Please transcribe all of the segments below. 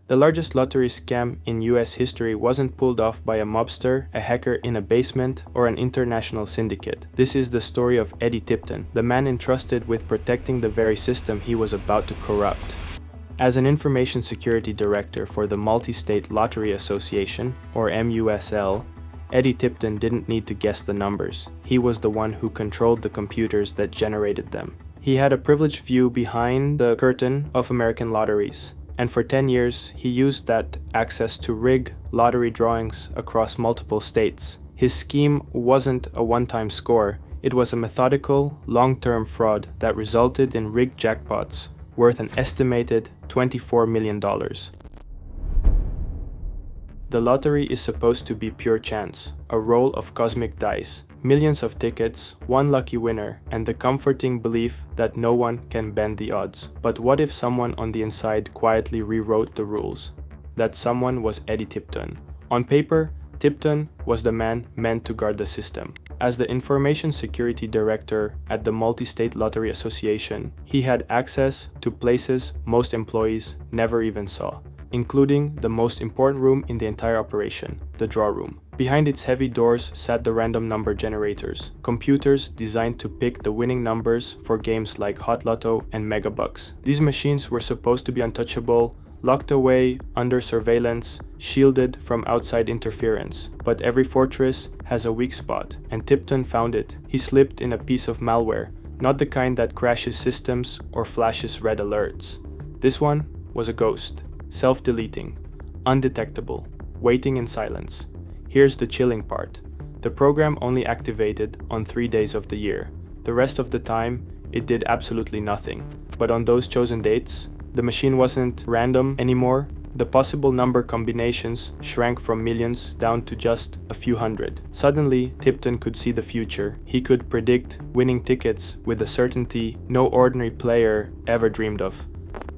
The largest lottery scam in US history wasn't pulled off by a mobster, a hacker in a basement, or an international syndicate. This is the story of Eddie Tipton, the man entrusted with protecting the very system he was about to corrupt. As an information security director for the Multi-State Lottery Association, or MUSL, Eddie Tipton didn't need to guess the numbers. He was the one who controlled the computers that generated them. He had a privileged view behind the curtain of American lotteries. And for 10 years, he used that access to rig lottery drawings across multiple states. His scheme wasn't a one-time score, it was a methodical, long-term fraud that resulted in rigged jackpots worth an estimated $24 million. The lottery is supposed to be pure chance, a roll of cosmic dice, millions of tickets, one lucky winner, and the comforting belief that no one can bend the odds. But what if someone on the inside quietly rewrote the rules? That someone was Eddie Tipton. On paper, Tipton was the man meant to guard the system. As the information security director at the Multi-State Lottery Association, he had access to places most employees never even saw, including the most important room in the entire operation, the draw room. Behind its heavy doors sat the random number generators, computers designed to pick the winning numbers for games like Hot Lotto and Mega Bucks. These machines were supposed to be untouchable, locked away under surveillance, shielded from outside interference. But every fortress has a weak spot, and Tipton found it. He slipped in a piece of malware, not the kind that crashes systems or flashes red alerts. This one was a ghost. Self-deleting, undetectable, waiting in silence. Here's the chilling part. The program only activated on 3 days of the year. The rest of the time, it did absolutely nothing. But on those chosen dates, the machine wasn't random anymore. The possible number combinations shrank from millions down to just a few hundred. Suddenly, Tipton could see the future. He could predict winning tickets with a certainty no ordinary player ever dreamed of.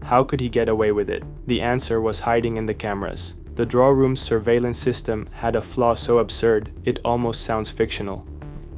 How could he get away with it? The answer was hiding in the cameras. The draw room's surveillance system had a flaw so absurd, it almost sounds fictional.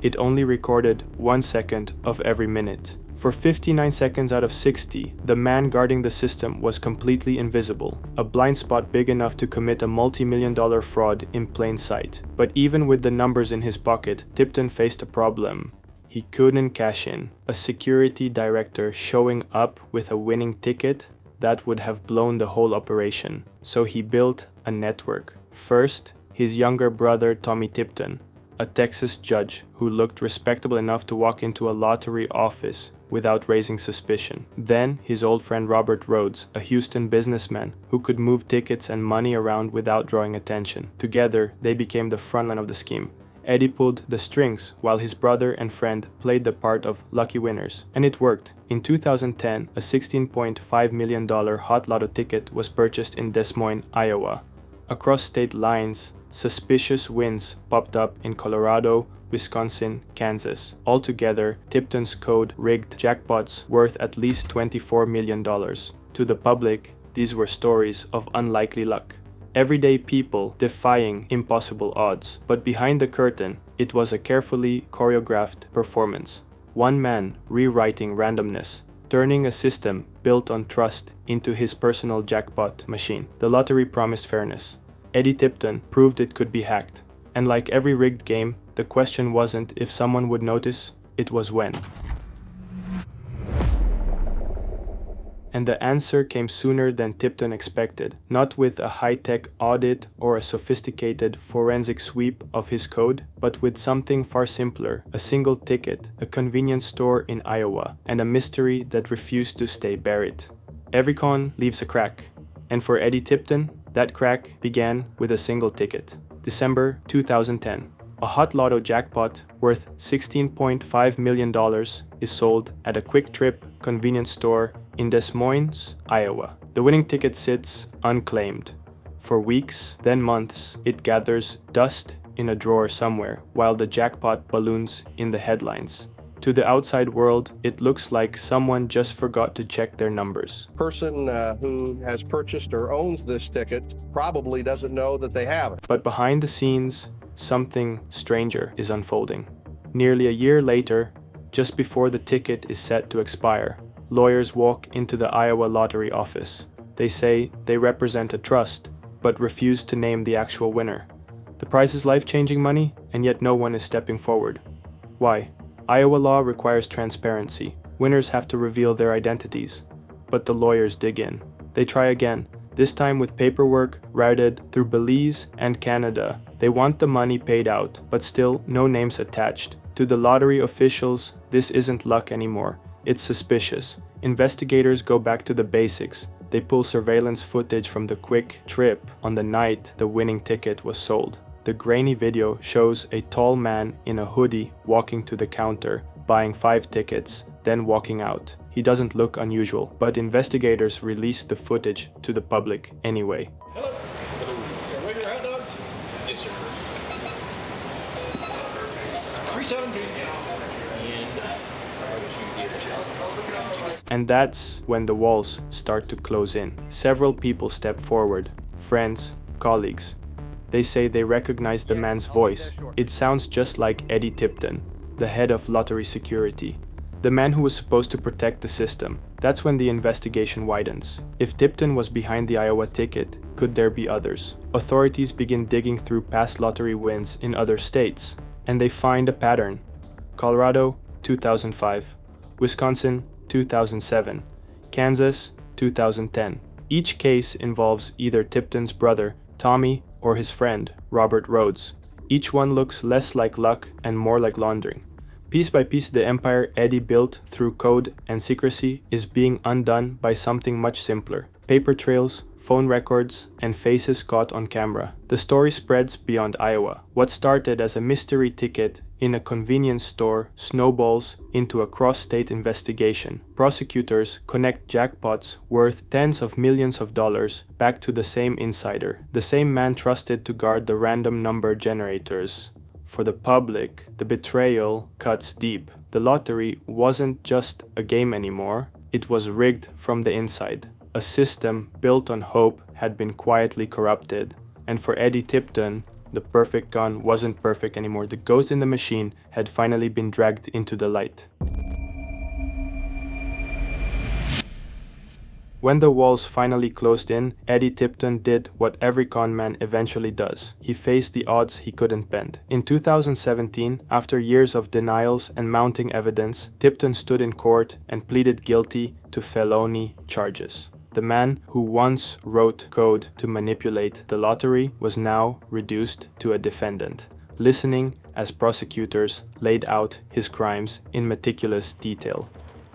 It only recorded 1 second of every minute. For 59 seconds out of 60, the man guarding the system was completely invisible, a blind spot big enough to commit a multi-million-dollar fraud in plain sight. But even with the numbers in his pocket, Tipton faced a problem. He couldn't cash in. A security director showing up with a winning ticket, that would have blown the whole operation. So he built a network. First, his younger brother Tommy Tipton, a Texas judge who looked respectable enough to walk into a lottery office without raising suspicion. Then his old friend Robert Rhodes, a Houston businessman who could move tickets and money around without drawing attention. Together, they became the frontline of the scheme. Eddie pulled the strings while his brother and friend played the part of lucky winners. And it worked. In 2010, a $16.5 million Hot Lotto ticket was purchased in Des Moines, Iowa. Across state lines, suspicious wins popped up in Colorado, Wisconsin, Kansas. Altogether, Tipton's code rigged jackpots worth at least $24 million. To the public, these were stories of unlikely luck. Everyday people defying impossible odds. But behind the curtain, it was a carefully choreographed performance. One man rewriting randomness, turning a system built on trust into his personal jackpot machine. The lottery promised fairness. Eddie Tipton proved it could be hacked. And like every rigged game, the question wasn't if someone would notice, it was when. And the answer came sooner than Tipton expected, not with a high-tech audit or a sophisticated forensic sweep of his code, but with something far simpler, a single ticket, a convenience store in Iowa, and a mystery that refused to stay buried. Every con leaves a crack, and for Eddie Tipton, that crack began with a single ticket. December 2010. A Hot Lotto jackpot worth $16.5 million is sold at a Quick Trip convenience store in Des Moines, Iowa. The winning ticket sits unclaimed. For weeks, then months, it gathers dust in a drawer somewhere, while the jackpot balloons in the headlines. To the outside world, it looks like someone just forgot to check their numbers. Person who has purchased or owns this ticket probably doesn't know that they have it. But behind the scenes, something stranger is unfolding. Nearly a year later, just before the ticket is set to expire, lawyers walk into the Iowa lottery office. They say they represent a trust, but refuse to name the actual winner. The prize is life-changing money, and yet no one is stepping forward. Why? Iowa law requires transparency. Winners have to reveal their identities. But the lawyers dig in. They try again, this time with paperwork routed through Belize and Canada. They want the money paid out, but still no names attached. To the lottery officials, this isn't luck anymore. It's suspicious. Investigators go back to the basics. They pull surveillance footage from the quick trip on the night the winning ticket was sold. The grainy video shows a tall man in a hoodie walking to the counter, buying 5 tickets, then walking out. He doesn't look unusual, but investigators release the footage to the public anyway. Hello. Hello. Wait your hot dogs? Yes, sir. 370. And that's when the walls start to close in. Several people step forward, friends, colleagues. They say they recognize the man's voice. It sounds just like Eddie Tipton, the head of lottery security, the man who was supposed to protect the system. That's when the investigation widens. If Tipton was behind the Iowa ticket, could there be others? Authorities begin digging through past lottery wins in other states, and they find a pattern. Colorado, 2005. Wisconsin, 2007. Kansas, 2010. Each case involves either Tipton's brother, Tommy, or his friend, Robert Rhodes. Each one looks less like luck and more like laundering. Piece by piece, the empire Eddie built through code and secrecy is being undone by something much simpler. Paper trails, phone records, and faces caught on camera. The story spreads beyond Iowa. What started as a mystery ticket in a convenience store snowballs into a cross-state investigation. Prosecutors connect jackpots worth tens of millions of dollars back to the same insider, the same man trusted to guard the random number generators. For the public, the betrayal cuts deep. The lottery wasn't just a game anymore, it was rigged from the inside. A system built on hope had been quietly corrupted. And for Eddie Tipton, the perfect gun wasn't perfect anymore. The ghost in the machine had finally been dragged into the light. When the walls finally closed in, Eddie Tipton did what every con man eventually does. He faced the odds he couldn't bend. In 2017, after years of denials and mounting evidence, Tipton stood in court and pleaded guilty to felony charges. The man who once wrote code to manipulate the lottery was now reduced to a defendant, listening as prosecutors laid out his crimes in meticulous detail.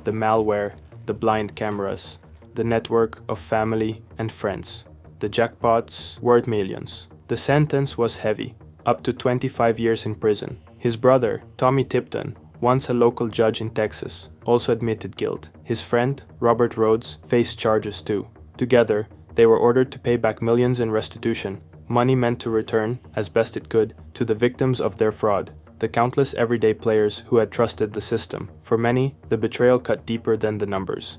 The malware, the blind cameras, the network of family and friends. The jackpots worth millions. The sentence was heavy, up to 25 years in prison. His brother, Tommy Tipton, once a local judge in Texas, also admitted guilt. His friend, Robert Rhodes, faced charges too. Together, they were ordered to pay back millions in restitution, money meant to return, as best it could, to the victims of their fraud, the countless everyday players who had trusted the system. For many, the betrayal cut deeper than the numbers.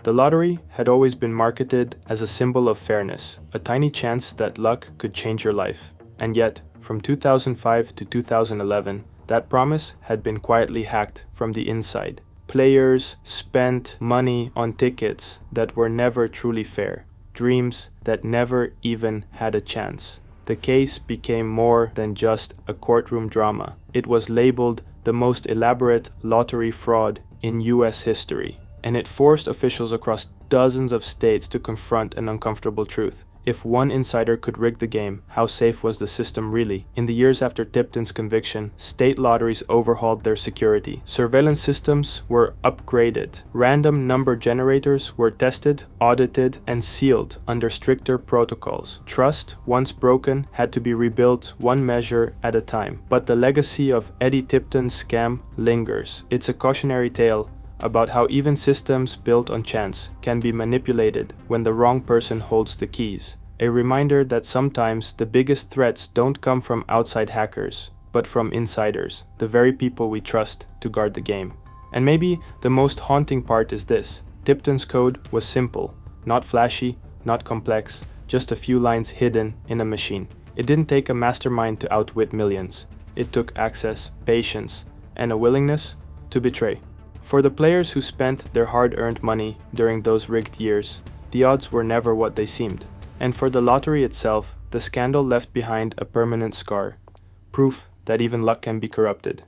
The lottery had always been marketed as a symbol of fairness, a tiny chance that luck could change your life. And yet, from 2005 to 2011, that promise had been quietly hacked from the inside. Players spent money on tickets that were never truly fair, dreams that never even had a chance. The case became more than just a courtroom drama. It was labeled the most elaborate lottery fraud in US history, and it forced officials across dozens of states to confront an uncomfortable truth. If one insider could rig the game, how safe was the system really? In the years after Tipton's conviction, state lotteries overhauled their security. Surveillance systems were upgraded. Random number generators were tested, audited, and sealed under stricter protocols. Trust, once broken, had to be rebuilt one measure at a time. But the legacy of Eddie Tipton's scam lingers. It's a cautionary tale about how even systems built on chance can be manipulated when the wrong person holds the keys. A reminder that sometimes the biggest threats don't come from outside hackers, but from insiders, the very people we trust to guard the game. And maybe the most haunting part is this: Tipton's code was simple, not flashy, not complex, just a few lines hidden in a machine. It didn't take a mastermind to outwit millions. It took access, patience, and a willingness to betray. For the players who spent their hard-earned money during those rigged years, the odds were never what they seemed. And for the lottery itself, the scandal left behind a permanent scar, proof that even luck can be corrupted.